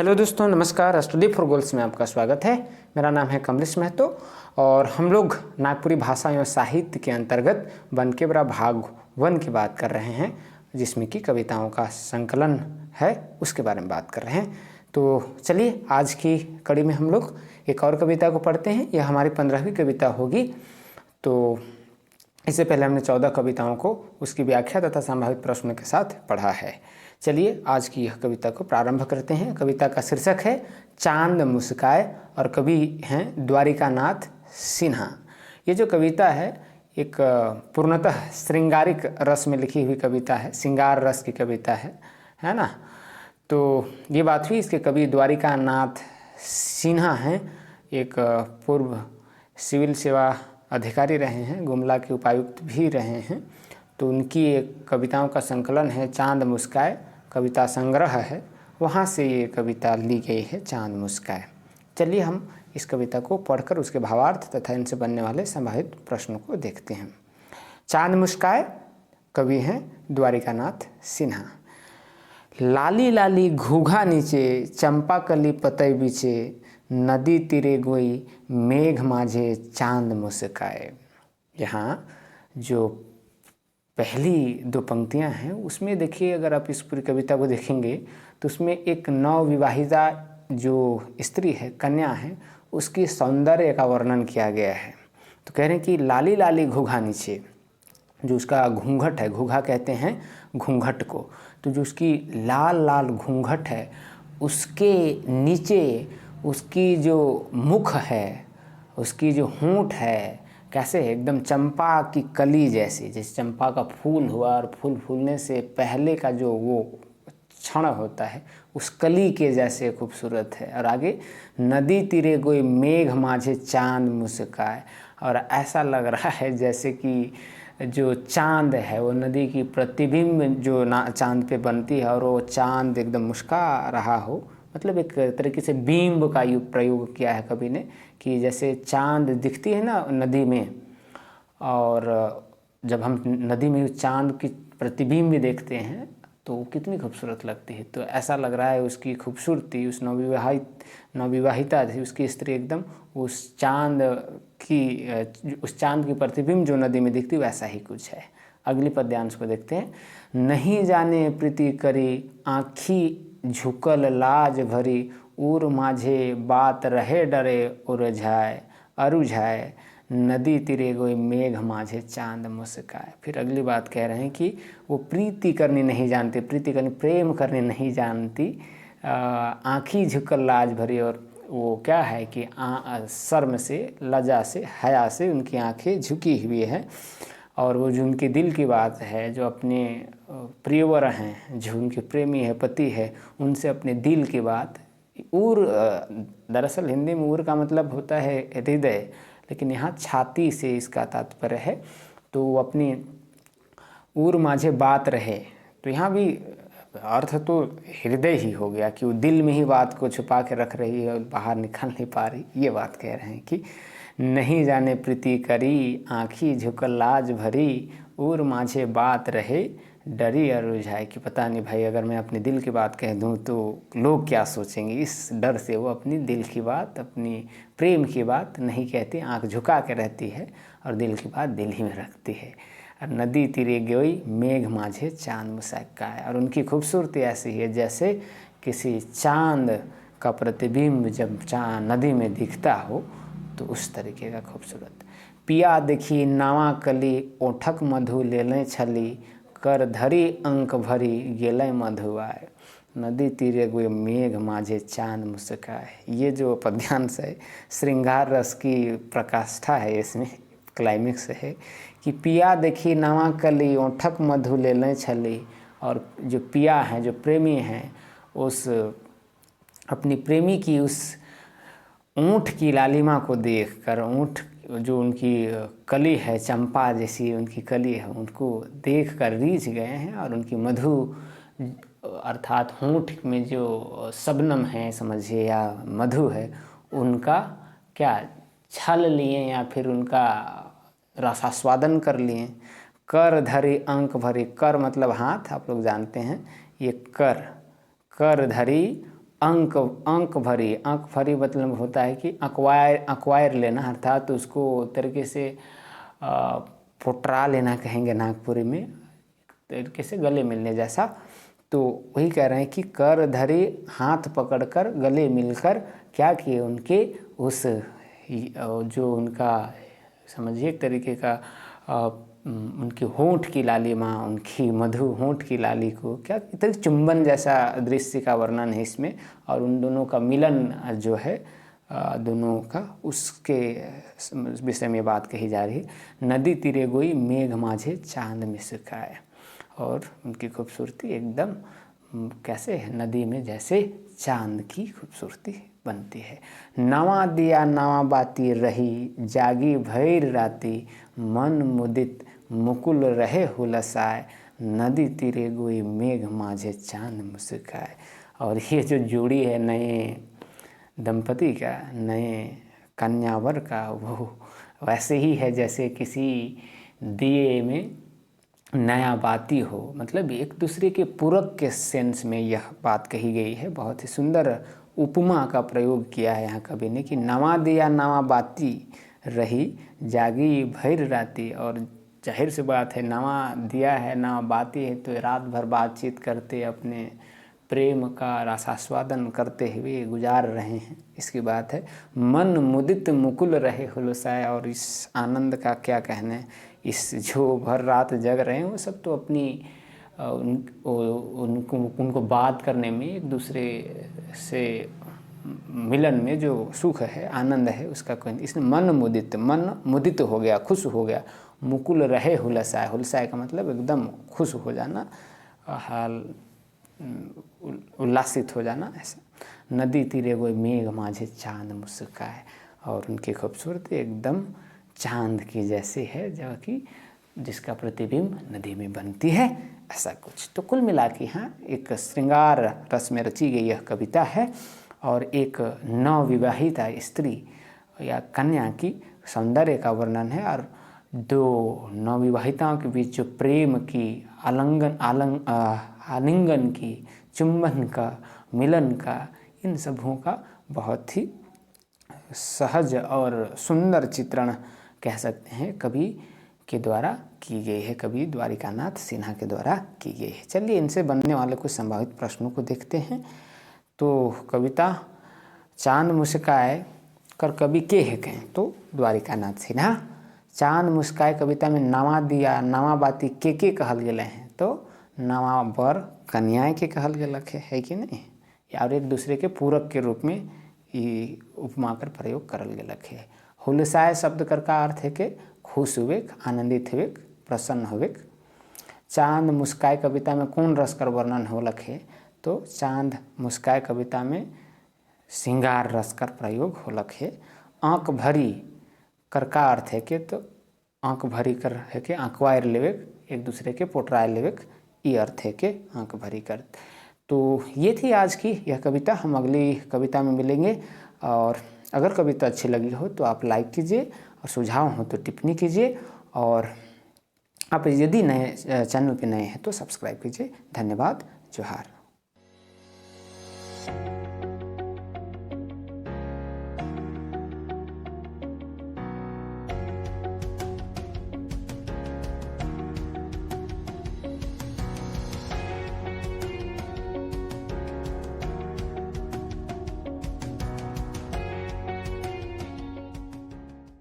Hello दोस्तों, नमस्कार। Study for goals में आपका स्वागत है। मेरा नाम है कमलेश महतो और हम लोग नागपुरी भाषा एवं साहित्य के अंतर्गत बनकेबरा भाग 1 की बात कर रहे हैं, जिसमें कि कविताओं का संकलन है, उसके बारे में बात कर रहे हैं। तो चलिए आज की कड़ी में हम लोग एक और कविता को पढ़ते हैं। यह हमारी 15वीं कविता होगी। तो इससे पहले हमने 14 कविताओं को उसकी व्याख्या तथा संभावित प्रश्नों के साथ पढ़ा है। चलिए आज की यह कविता को प्रारंभ करते हैं। कविता का शीर्षक है चांद मुस्काए और कवि हैं द्वारिकानाथ सिन्हा। ये जो कविता है एक पूर्णतः श्रृंगारिक रस में लिखी हुई कविता है, श्रृंगार रस की कविता है ना। तो ये बात हुई, इसके कवि द्वारिकानाथ सिन्हा हैं। एक पूर्व सिविल सेवा अधिकारी रहे हैं, गुमला के उपायुक्त भी रहे हैं। तो उनकी एक कविताओं का संकलन है चांद मुस्काए, कविता संग्रह है, वहाँ से ये कविता ली गई है चांद मुस्काए। चलिए हम इस कविता को पढ़कर उसके भावार्थ तथा इनसे बनने वाले संभावित प्रश्नों को देखते हैं। चांद मुस्काए, कवि हैं द्वारिकानाथ सिन्हा। लाली लाली घूघा नीचे, चंपा कली पतई बीचे, नदी तीरे गोई मेघ माझे चांद मुस्काए। यहाँ जो पहली 2 पंक्तियाँ हैं उसमें देखिए, अगर आप इस पूरी कविता को देखेंगे तो उसमें एक नवविवाहिता जो स्त्री है, कन्या है, उसकी सौंदर्य का वर्णन किया गया है। तो कह रहे हैं कि लाली लाली घूघा नीचे, जो उसका घूंघट है, घूघा कहते हैं घूंघट को, तो जो उसकी लाल लाल घूंघट है उसके नीचे उसकी जो मुख है, उसकी जो होंठ है, कैसे है एकदम चंपा की कली जैसी, जैसे चंपा का फूल हुआ और फूल फूलने से पहले का जो वो क्षण होता है उस कली के जैसे खूबसूरत है। और आगे नदी तीरे कोई मेघ माझे चांद मुस्काए, और ऐसा लग रहा है जैसे कि जो चांद है वो नदी की प्रतिबिंब जो चांद पे बनती है और वो चांद एकदम मुस्का रहा हो। मतलब एक तरीके से बिंब का प्रयोग किया है कवि ने, कि जैसे चांद दिखती है ना नदी में, और जब हम नदी में चांद की प्रतिबिंब देखते हैं तो वो कितनी खूबसूरत लगती है। तो ऐसा लग रहा है उसकी खूबसूरती, उस नवविवाहिता थी, उसकी स्त्री एकदम उस चांद की प्रतिबिंब जो नदी में दिखती वैसा ही कुछ है। अगली पद्यांश को देखते हैं। नहीं जाने प्रीति करी, आँखी झुकल लाज भरी, उर माझे बात रहे डरे अरुझाए, नदी तीरे गोई मेघ माझे चांद मुस्काए। फिर अगली बात कह रहे हैं कि वो प्रीति करनी नहीं जानती, प्रीति करनी प्रेम करनी नहीं जानती, आँखी झुकल लाज भरी, और वो क्या है कि शर्म से, लज्जा से, हया से उनकी आँखें झुकी हुई है। और वो जो उनके दिल की बात है, जो अपने प्रियवर हैं, जो उनके प्रेमी है, पति है, उनसे अपने दिल की बात, उर दरअसल हिंदी में उर का मतलब होता है हृदय, लेकिन यहाँ छाती से इसका तात्पर्य है। तो वो अपनी उर माझे बात रहे, तो यहाँ भी अर्थ तो हृदय ही हो गया कि वो दिल में ही बात को छुपा के रख रही है और बाहर निकल नहीं पा रही। ये बात कह रहे हैं कि नहीं जाने प्रीति करी, आँखी झुकल लाज भरी, उर माझे बात रहे डरी अरुझाए। कि पता नहीं भाई, अगर मैं अपने दिल की बात कह दूं तो लोग क्या सोचेंगे, इस डर से वो अपनी दिल की बात, अपनी प्रेम की बात नहीं कहती, आँख झुका के रहती है और दिल की बात दिल ही में रखती है। और नदी तीरे गोई मेघ माझे चांद मुस्काए, और उनकी खूबसूरती ऐसी है जैसे किसी चांद का प्रतिबिंब जब नदी में दिखता हो, तो उस तरीके का खूबसूरत। पिया देखी नावा कली, ओठक मधु लेलें छली, कर धरी अंक भरी गेलें मधुआए, नदी तीरे गोई मेघ माझे चांद मुस्काए। ये जो पद्यांश है श्रृंगार रस की प्रकाष्ठा है, इसमें क्लाइमेक्स है कि पिया देखी नावा कली, ओठक मधु लेलें छली, और जो पिया है, जो प्रेमी हैं, उस अपनी प्रेमी की उस ऊँट की लालिमा को देखकर, ऊँट जो उनकी कली है, चंपा जैसी उनकी कली है, उनको देखकर रीझ गए हैं, और उनकी मधु अर्थात होंठ में जो शबनम है समझिए, या मधु है, उनका क्या छल लिए या फिर उनका रसास्वादन कर लिए। कर धरी अंक भरी, कर मतलब हाथ, आप लोग जानते हैं, ये कर धरी अंक भरी मतलब होता है कि अक्वायर लेना, अर्थात उसको तरीके से पोटरा लेना कहेंगे नागपुरी में, तरीके से गले मिलने जैसा। तो वही कह रहे हैं कि कर धरे हाथ पकड़कर गले मिलकर क्या किए, उनके उस जो उनका समझिए एक तरीके का उनकी होंठ की लालिमा, उनकी मधु होंठ की लाली को क्या इतना चुंबन जैसा दृश्य का वर्णन है इसमें। और उन दोनों का मिलन जो है दोनों का, उसके विषय में बात कही जा रही। नदी तीरे गोई मेघ माझे चांद मुस्काए, और उनकी खूबसूरती एकदम कैसे है, नदी में जैसे चांद की खूबसूरती बनती है। नवा दिया नवा बाती रही जागी भैर राती, मन मुदित मुकुल रहे हुलसाए, नदी तीरे गोई मेघ माझे चांद मुस्काए। और ये जो जोड़ी है नए दंपति का, नए कन्यावर का, वो वैसे ही है जैसे किसी दिए में नया बाती हो, मतलब एक दूसरे के पूरक के सेंस में यह बात कही गई है। बहुत ही सुंदर उपमा का प्रयोग किया है यहाँ कवि ने कि नवा दिया नवा बाती रही जागी भैर राती। और जाहिर सी बात है, नवा दिया है नवा बाती है तो रात भर बातचीत करते अपने प्रेम का रसास्वादन करते हुए गुजार रहे हैं, इसकी बात है। मन मुदित मुकुल रहे हुलसाए, और इस आनंद का क्या कहने, इस जो भर रात जग रहे हैं वो सब तो अपनी उनको बात करने में, एक दूसरे से मिलन में जो सुख है, आनंद है, उसका कोई नहीं। इसमें मन मुदित हो गया, खुश हो गया। मुकुल रहे हुलसाए, हुलसाए का मतलब एकदम खुश हो जाना, हाल उल्लासित हो जाना ऐसा। नदी तीरे गोई मेघ माझे चांद मुस्काए, और उनकी खूबसूरती एकदम चांद की जैसी है, जो कि जिसका प्रतिबिंब नदी में बनती है, ऐसा कुछ। तो कुल मिला के हाँ एक श्रृंगार रस में रची गई यह कविता है, और एक नवविवाहिता स्त्री या कन्या की सौंदर्य का वर्णन है, और दो नवविवाहिताओं के बीच जो प्रेम की आलिंगन की, चुंबन का, मिलन का, इन सबों का बहुत ही सहज और सुंदर चित्रण कह सकते हैं कवि के द्वारा की गई है, कवि द्वारिकानाथ सिन्हा के द्वारा की गई है। चलिए इनसे बनने वाले कुछ संभावित प्रश्नों को देखते हैं। तो कविता चांद मुस्काए कर कवि के है कहें तो द्वारिकानाथ सिन्हा। चांद मुस्काए कविता में नवा दिया नवा बाती के कहल गए हैं, तो नवा बर कन्याएं के कहल गलक है कि नहीं, या और एक दूसरे के पूरक के रूप में ये उपमा कर प्रयोग करल गलक है। हुलसाए शब्द कर का अर्थ है कि खुश हुए, आनंदित हुए, प्रसन्न हुए। चांद मुस्काए कविता में कौन रस कर वर्णन होलक है, तो चांद मुस्काए कविता में श्रृंगार रस कर प्रयोग होलक है। आँख भरी कर का अर्थ है कि, तो आँख भरी कर है कि आँकवायर लेवे, एक दूसरे के पोटराए लेवे, ये अर्थ है कि आँख भरी कर। तो ये थी आज की यह कविता। हम अगली कविता में मिलेंगे, और अगर कविता अच्छी लगी हो तो आप लाइक कीजिए, और सुझाव हो तो टिप्पणी कीजिए, और आप यदि नए चैनल पे नए हैं तो सब्सक्राइब कीजिए। धन्यवाद। जोहार।